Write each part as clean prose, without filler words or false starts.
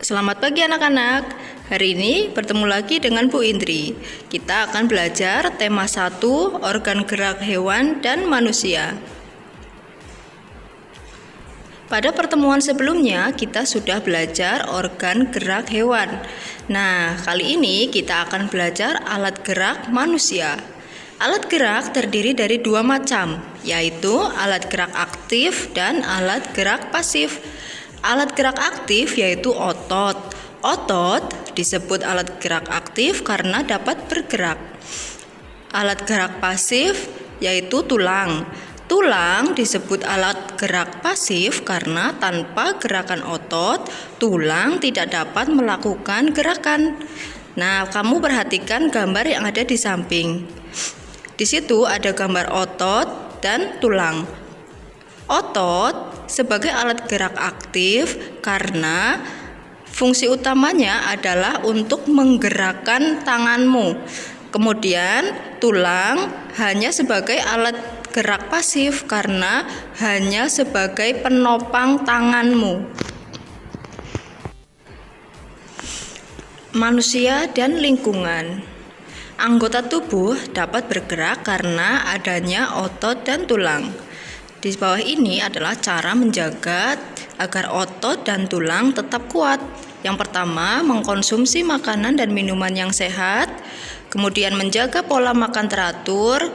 Selamat pagi anak-anak. Hari ini bertemu lagi dengan Bu Indri. Kita akan belajar tema 1, organ gerak hewan dan manusia. Pada pertemuan sebelumnya kita sudah belajar organ gerak hewan. Nah, kali ini kita akan belajar alat gerak manusia. Alat gerak terdiri dari 2 macam, yaitu alat gerak aktif dan alat gerak pasif. Alat gerak aktif yaitu otot. Otot disebut alat gerak aktif karena dapat bergerak. Alat gerak pasif yaitu tulang. Tulang disebut alat gerak pasif karena tanpa gerakan otot, tulang tidak dapat melakukan gerakan. Nah, kamu perhatikan gambar yang ada di samping. Di situ ada gambar otot dan tulang. Otot sebagai alat gerak aktif karena fungsi utamanya adalah untuk menggerakkan tanganmu. Kemudian tulang hanya sebagai alat gerak pasif karena hanya sebagai penopang tanganmu. Manusia dan lingkungan. Anggota tubuh dapat bergerak karena adanya otot dan tulang. Di bawah ini adalah cara menjaga agar otot dan tulang tetap kuat. Yang pertama, mengkonsumsi makanan dan minuman yang sehat, kemudian menjaga pola makan teratur.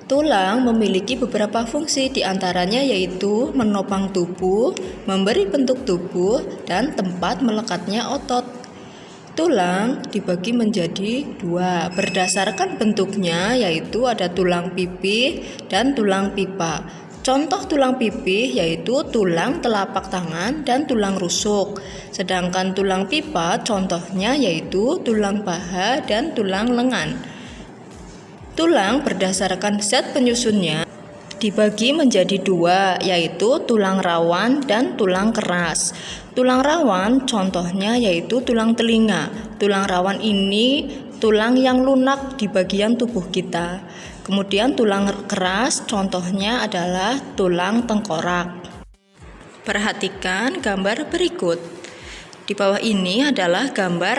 Tulang memiliki beberapa fungsi, diantaranya yaitu menopang tubuh, memberi bentuk tubuh, dan tempat melekatnya otot. Tulang dibagi menjadi 2 berdasarkan bentuknya, yaitu ada tulang pipih dan tulang pipa. Contoh tulang pipih yaitu tulang telapak tangan dan tulang rusuk. Sedangkan tulang pipa contohnya yaitu tulang paha dan tulang lengan. Tulang berdasarkan zat penyusunnya dibagi menjadi 2, yaitu tulang rawan dan tulang keras. Tulang rawan contohnya yaitu tulang telinga. Tulang rawan ini tulang yang lunak di bagian tubuh kita. Kemudian tulang keras contohnya adalah tulang tengkorak. Perhatikan gambar berikut. Di bawah ini adalah gambar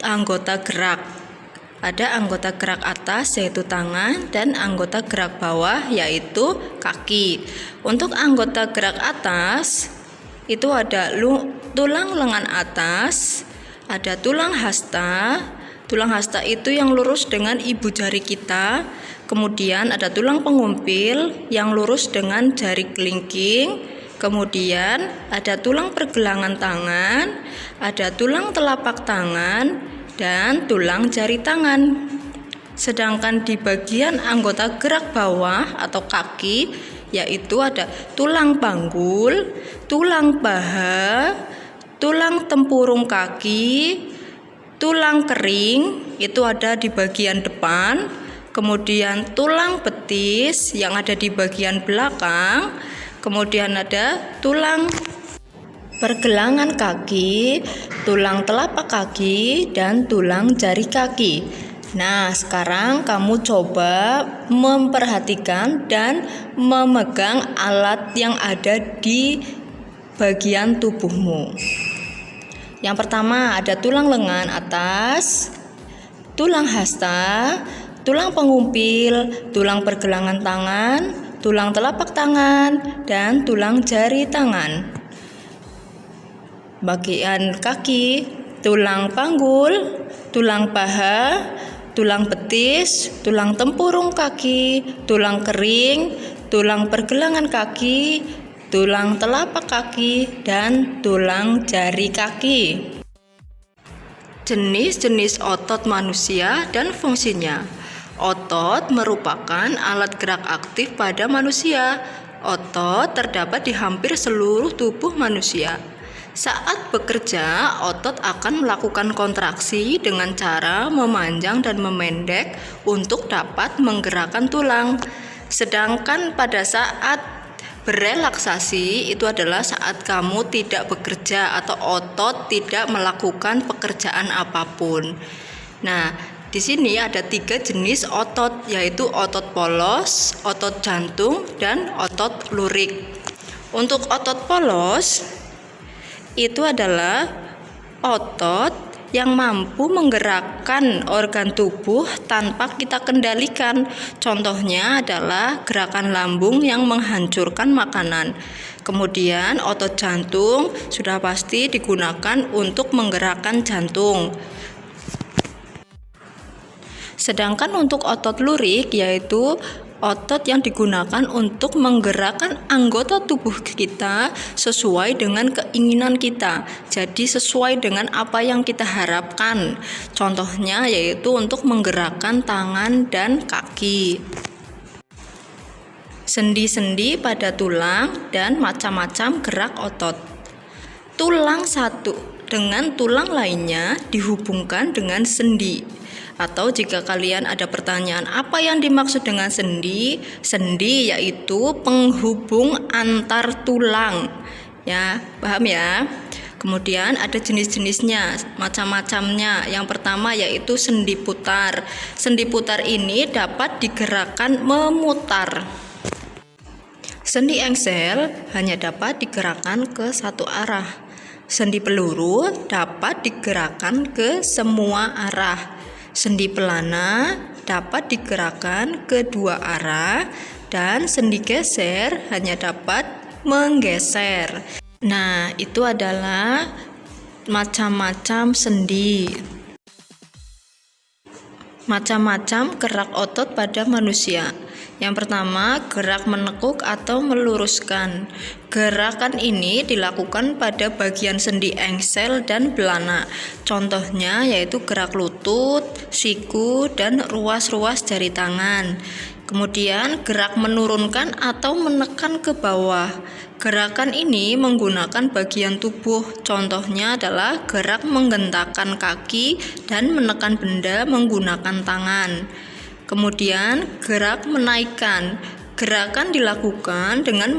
anggota gerak. Ada anggota gerak atas yaitu tangan dan anggota gerak bawah yaitu kaki. Untuk anggota gerak atas itu ada tulang lengan atas, ada tulang hasta. Tulang hasta itu yang lurus dengan ibu jari kita. Kemudian ada tulang pengumpil yang lurus dengan jari kelingking. Kemudian ada tulang pergelangan tangan, ada tulang telapak tangan, dan tulang jari tangan. Sedangkan di bagian anggota gerak bawah atau kaki yaitu ada tulang panggul, tulang paha, tulang tempurung kaki, tulang kering itu ada di bagian depan, kemudian tulang betis yang ada di bagian belakang, kemudian ada tulang pergelangan kaki, tulang telapak kaki, dan tulang jari kaki. Nah, sekarang kamu coba memperhatikan dan memegang alat yang ada di bagian tubuhmu. Yang pertama ada tulang lengan atas, tulang hasta, tulang pengumpil, tulang pergelangan tangan, tulang telapak tangan, dan tulang jari tangan. Bagian kaki, tulang panggul, tulang paha, tulang betis, tulang tempurung kaki, tulang kering, tulang pergelangan kaki, tulang telapak kaki, dan tulang jari kaki. Jenis-jenis otot manusia dan fungsinya. Otot merupakan alat gerak aktif pada manusia. Otot terdapat di hampir seluruh tubuh manusia. Saat bekerja, otot akan melakukan kontraksi dengan cara memanjang dan memendek untuk dapat menggerakkan tulang. Sedangkan pada saat berelaksasi itu adalah saat kamu tidak bekerja atau otot tidak melakukan pekerjaan apapun. Nah, di sini ada 3 jenis otot, yaitu otot polos, otot jantung, dan otot lurik. Untuk otot polos itu adalah otot yang mampu menggerakkan organ tubuh tanpa kita kendalikan. Contohnya adalah gerakan lambung yang menghancurkan makanan. Kemudian otot jantung sudah pasti digunakan untuk menggerakkan jantung. Sedangkan untuk otot lurik yaitu otot yang digunakan untuk menggerakkan anggota tubuh kita sesuai dengan keinginan kita. Jadi sesuai dengan apa yang kita harapkan. Contohnya yaitu untuk menggerakkan tangan dan kaki. Sendi-sendi pada tulang dan macam-macam gerak otot. Tulang satu dengan tulang lainnya dihubungkan dengan sendi. Atau jika kalian ada pertanyaan apa yang dimaksud dengan sendi? Sendi yaitu penghubung antar tulang. Ya, paham ya? Kemudian ada jenis-jenisnya, macam-macamnya. Yang pertama yaitu sendi putar. Sendi putar ini dapat digerakkan memutar. Sendi engsel hanya dapat digerakkan ke satu arah. Sendi peluru dapat digerakkan ke semua arah. Sendi pelana dapat digerakkan ke dua arah dan sendi geser hanya dapat menggeser. Nah, itu adalah macam-macam sendi. Macam-macam gerak otot pada manusia. Yang pertama, gerak menekuk atau meluruskan. Gerakan ini dilakukan pada bagian sendi engsel dan belana. Contohnya yaitu gerak lutut, siku, dan ruas-ruas jari tangan. Kemudian gerak menurunkan atau menekan ke bawah. Gerakan ini menggunakan bagian tubuh. Contohnya adalah gerak menggentakkan kaki dan menekan benda menggunakan tangan. Kemudian gerak menaikkan. Gerakan dilakukan dengan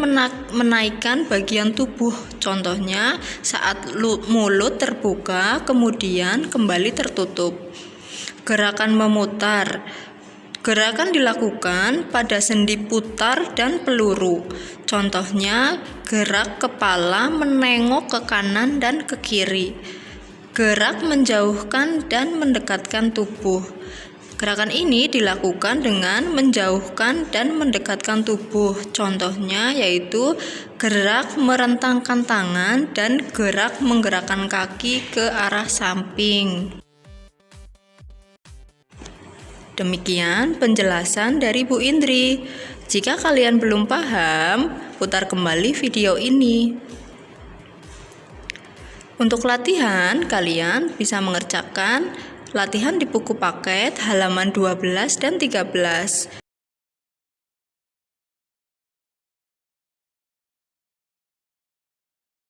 menaikkan bagian tubuh. Contohnya saat mulut terbuka kemudian kembali tertutup. Gerakan memutar. Gerakan dilakukan pada sendi putar dan peluru. Contohnya gerak kepala menengok ke kanan dan ke kiri. Gerak menjauhkan dan mendekatkan tubuh. Gerakan ini dilakukan dengan menjauhkan dan mendekatkan tubuh. Contohnya yaitu gerak merentangkan tangan dan gerak menggerakkan kaki ke arah samping. Demikian penjelasan dari Bu Indri. Jika kalian belum paham, putar kembali video ini. Untuk latihan, kalian bisa mengerjakan latihan di buku paket halaman 12 dan 13.